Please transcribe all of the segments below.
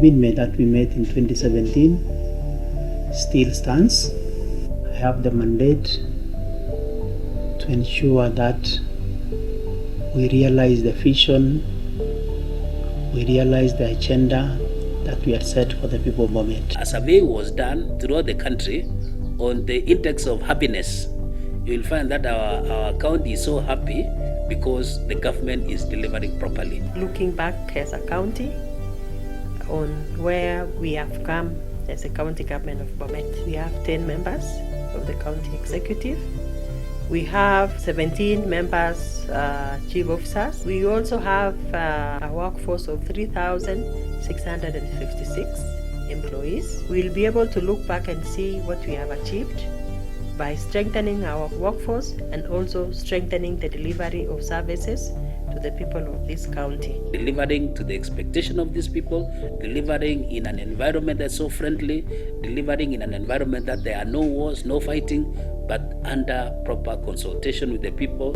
commitment that we made in 2017 still stands. I have the mandate to ensure that we realize the vision, we realize the agenda that we had set for the people of Bomet. A survey was done throughout the country on the index of happiness. You will find that our county is so happy because the government is delivering properly. Looking back as a county on where we have come as a county government of Bomet, we have 10 members of the county executive. We have 17 members, chief officers. We also have a workforce of 3,656 employees. We'll be able to look back and see what we have achieved by strengthening our workforce and also strengthening the delivery of services to the people of this county. Delivering to the expectation of these people, delivering in an environment that's so friendly, delivering in an environment that there are no wars, no fighting, but under proper consultation with the people.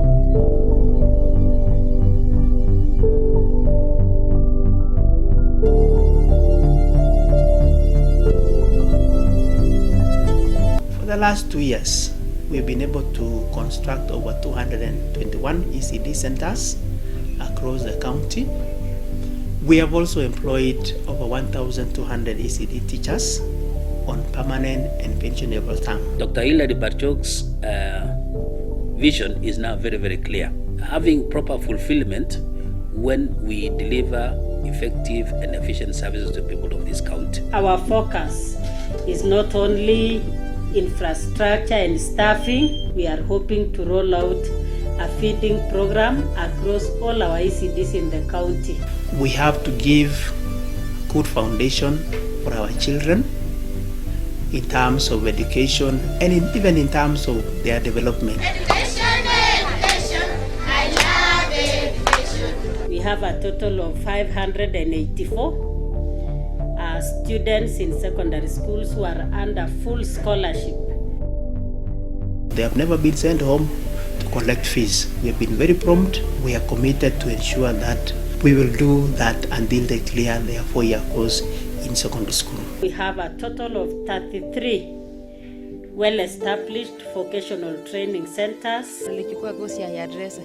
For the last 2 years, we've been able to construct over 221 ECD centers across the county. We have also employed over 1,200 ECD teachers on permanent and pensionable term. Dr. Hilary Barchok's vision is now very, very clear. Having proper fulfillment when we deliver effective and efficient services to the people of this county. Our focus is not only infrastructure and staffing. We are hoping to roll out a feeding program across all our ECDs in the county. We have to give good foundation for our children in terms of education and even in terms of their development. We have a total of 584 students in secondary schools who are under full scholarship. They have never been sent home to collect fees. We have been very prompt. We are committed to ensure that we will do that until they clear their 4-year course in secondary school. We have a total of 33 well-established vocational training centers. Nilichukua course ya hairdresser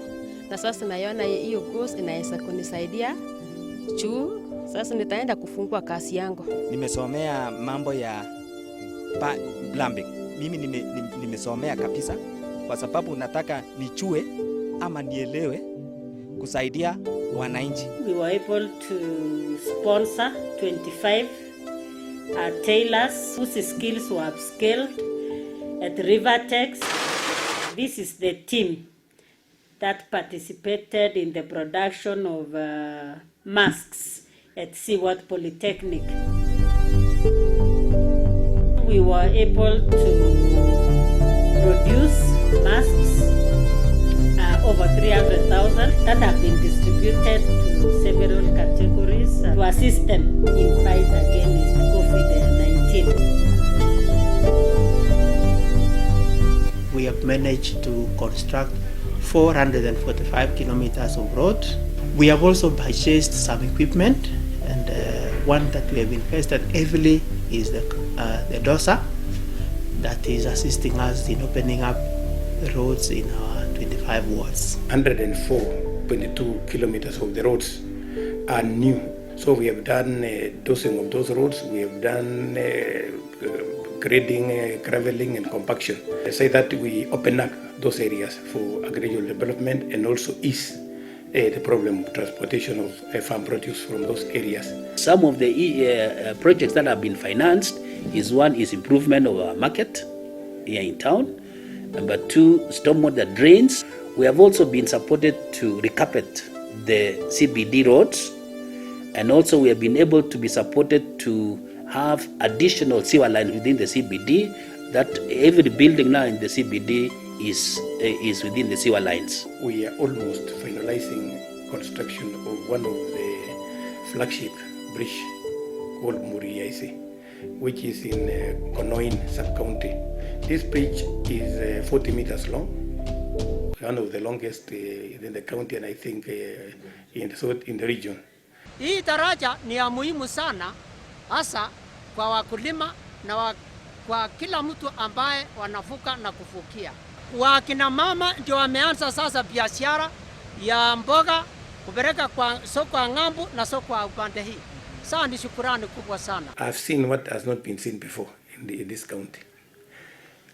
na sasa naiona hiyo course inaweza kunisaidia juu sasa nitaenda kufungua kazi yangu. Nimesomea mambo ya plumbing. Mimi nimesomea kabisa kwa sababu nataka nichue ama nielewe kusaidia wananchi. We were able to sponsor 25 tailors whose skills were upskilled at Rivertex. This is the team that participated in the production of masks at Seaworth Polytechnic. We were able to produce masks, over 300,000 that have been distributed to several categories to assist them in fight against COVID-19. We have managed to construct 445 kilometers of road. We have also purchased some equipment, and one that we have invested heavily is the DOSA that is assisting us in opening up the roads in our 25 wards. 104.2 kilometers of the roads are new. So we have done dosing of those roads. We have done grading, graveling and compaction. I say that we open up those areas for agricultural development and also ease the problem of transportation of farm produce from those areas. Some of the projects that have been financed one is improvement of our market here in town. Number 2, stormwater drains. We have also been supported to recarpet the CBD roads, and also we have been able to be supported to have additional sewer lines within the CBD, that every building now in the CBD is within the sewer lines. We are almost finalizing construction of one of the flagship bridge called Muriaisi, which is in Konoin sub-county. This bridge is 40 meters long, one of the longest in the county, and I think in the region. Hii daraja ni ya muhimu sana hasa kwa wakulima na kwa kila mtu ambaye wanavuka na kuvukia. Wakina mama ndio wameanza sasa biashara ya mboga kupeleka kwa soko ya ng'ambo na soko ya upande hii. Sasa ni shukrani kubwa sana. I've seen what has not been seen before in this county.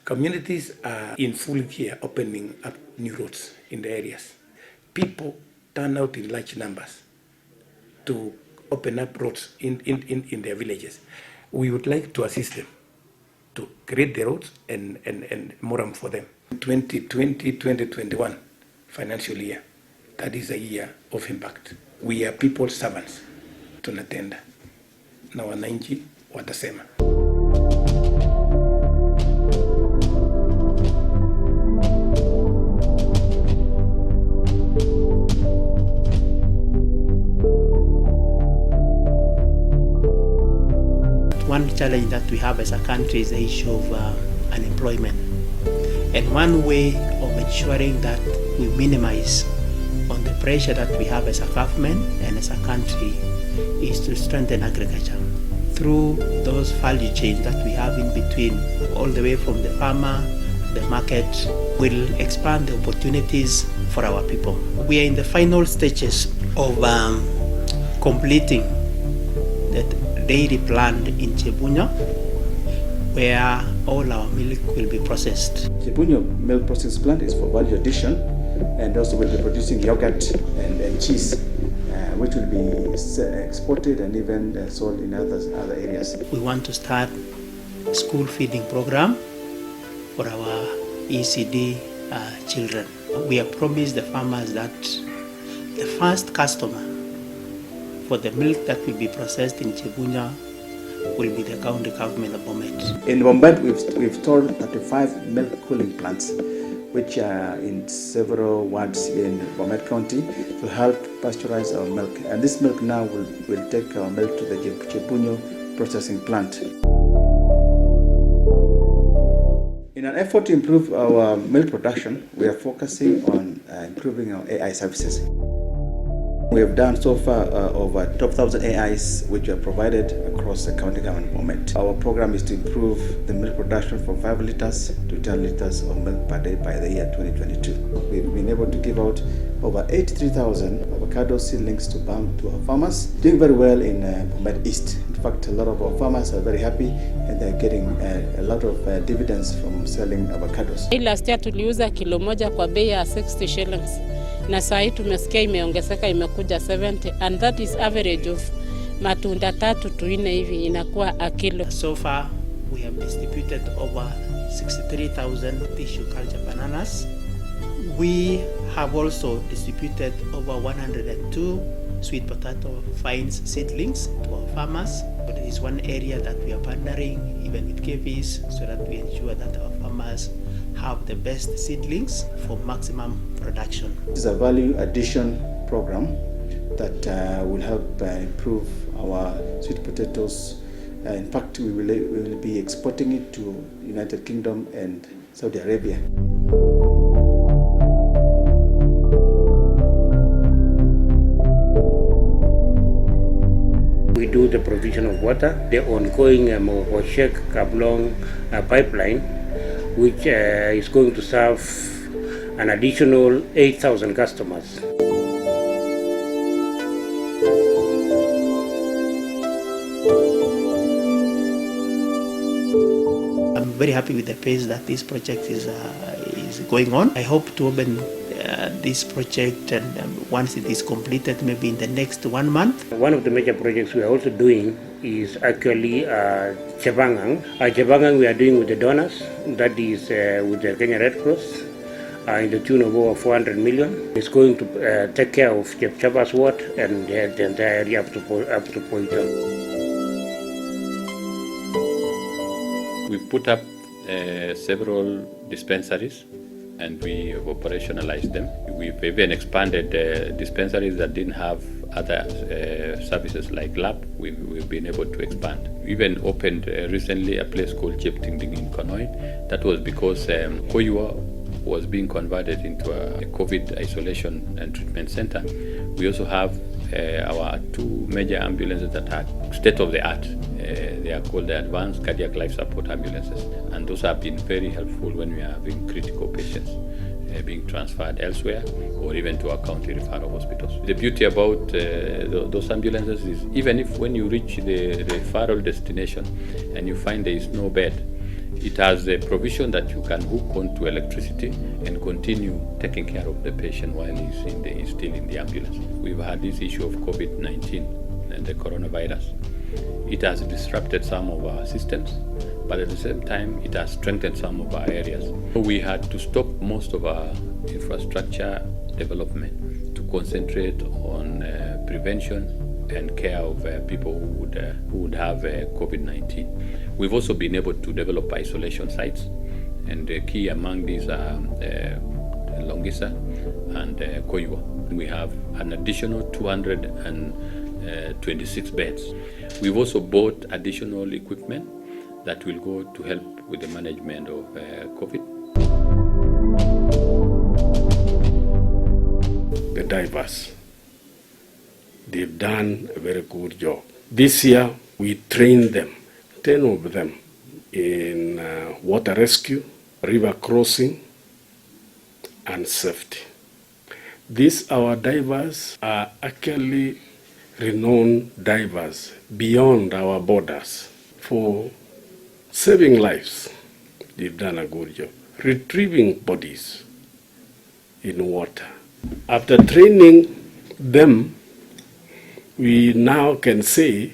Communities are in full gear opening up new roads in the areas. People turn out in large numbers to open up roads in their villages. We would like to assist them to create the roads and moram for them. 2020-2021 financial year, that is a year of impact. We are people's servants. Tunatenda na wananchi watasema. One challenge that we have as a country is the issue of unemployment. And one way of ensuring that we minimize on the pressure that we have as a government and as a country is to strengthen agriculture through those value chains that we have in between, all the way from the farmer, the market, will expand the opportunities for our people. We are in the final stages of completing the dairy plant in Chebunya, where all our milk will be processed. Chebunya milk processing plant is for value addition, and also will be producing yogurt and cheese, which will be exported and even sold in other areas. We want to start a school feeding program for our ECD children. We have promised the farmers that the first customer for the milk that will be processed in Chebunya will be the county government of Bomet. In Bomet, we've installed 35 milk cooling plants, which are in several wards in Bomet County, to help pasteurize our milk. And this milk now will take our milk to the Chebunya processing plant. In an effort to improve our milk production, we are focusing on improving our AI services. We have done so far over 12,000 AIs which are provided across the county government moment. Our program is to improve the milk production from 5 liters to 10 liters of milk per day by the year 2022. We've been able to give out over 83,000 avocado seedlings to our farmers, doing very well in Bomet East. In fact, a lot of our farmers are very happy and they're getting a lot of dividends from selling avocados. Last year tuliuza kilo moja kwa bei ya 60 shillings. Na saa hii tumesikia imeongezeka imekuja 70, and that is average of matunda 3 to 4 hivi inakuwa a kilo. So far we have distributed over 63,000 tissue culture bananas. We have also distributed over 102 sweet potato vines seedlings to our farmers. But it is one area that we are partnering even with KVs so that we ensure that our farmers have the best seedlings for maximum production. This is a value addition program that will help improve our sweet potatoes. In fact, we will be exporting it to United Kingdom and Saudi Arabia. We do the provision of water, the ongoing Mogoshek Kablong pipeline, which is going to serve an additional 8,000 customers. I'm very happy with the pace that this project is going on. I hope to open this project, and once it is completed, maybe in the next 1 month. One of the major projects we are also doing is actually Chebangang. Chebangang we are doing with the donors, that is with the Kenya Red Cross, in the tune of over 400 million. It's going to take care of Chepchapas ward and the entire area up to Poita. We've put up several dispensaries and we have operationalized them. We've even expanded dispensaries that didn't have other services like lab. We've been able to expand. We even opened recently a place called Cheptingding in Konoi. That was because Koyua was being converted into a COVID isolation and treatment center. We also have our 2 major ambulances that are state of the art. They are called the advanced cardiac life support ambulances, and those have been very helpful when we are having critical patients being transferred elsewhere or even to our county referral hospitals. The beauty about those ambulances is even if when you reach the referral destination and you find there is no bed, it has a provision that you can hook onto electricity and continue taking care of the patient while he's still in the ambulance. We've had this issue of COVID-19 and the coronavirus. It has disrupted some of our systems, but at the same time, it has strengthened some of our areas. We had to stop most of our infrastructure development to concentrate on prevention and care of people who would have COVID-19. We've also been able to develop isolation sites, and the key among these are Longisa and Koiwa. We have an additional 226 beds. We've also bought additional equipment that will go to help with the management of COVID. The divers, they've done a very good job. This year, we trained them, 10 of them, in water rescue, river crossing, and safety. These our divers are actually renowned divers beyond our borders for saving lives. They've done a good job. Retrieving bodies in water. After training them, we now can say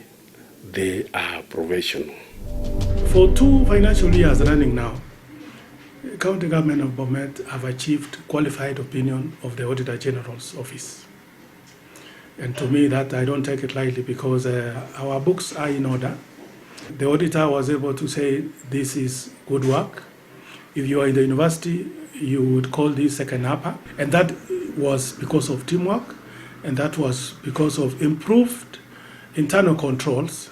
they are professional. For 2 financial years running now, the County Government of Bomet have achieved qualified opinion of the Auditor General's office. And to me, that I don't take it lightly, because our books are in order. The auditor was able to say this is good work. If you are in the university, you would call this second upper. And that was because of teamwork, and that was because of improved internal controls,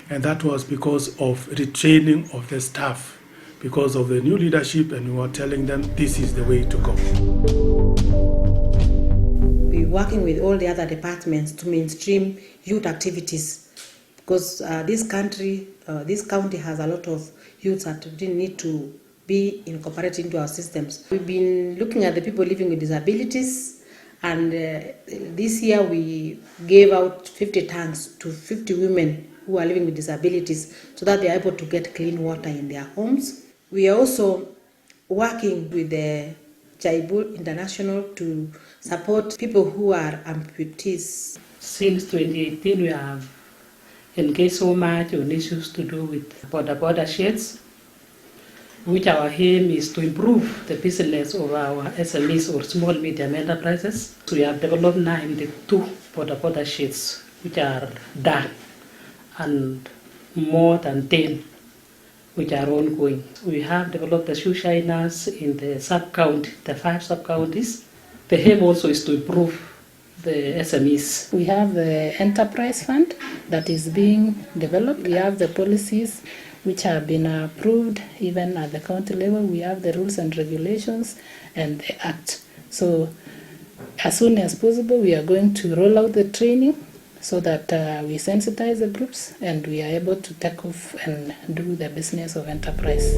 and that was because of retraining of the staff, because of the new leadership, and we were telling them this is the way to go. We're working with all the other departments to mainstream youth activities, because this county has a lot of youths that didn't need to be incorporated into our systems. We've been looking at the people living with disabilities, and this year we gave out 50 tanks to 50 women who are living with disabilities so that they are able to get clean water in their homes. We are also working with the Jaibul International to support people who are amputees. Since 2018, we have engaged so much on issues to do with border sheds, which our aim is to improve the business of our SMEs or small medium enterprises. So we have developed 92 border sheds which are done, and more than 10 which are ongoing. We have developed the shoe shiners in the sub-county, the 5 sub-counties. The aim also is to improve the SMEs. We have the enterprise fund that is being developed. We have the policies which have been approved even at the county level. We have the rules and regulations and the act. So as soon as possible, we are going to roll out the training so that we sensitize the groups and we are able to take off and do the business of enterprise.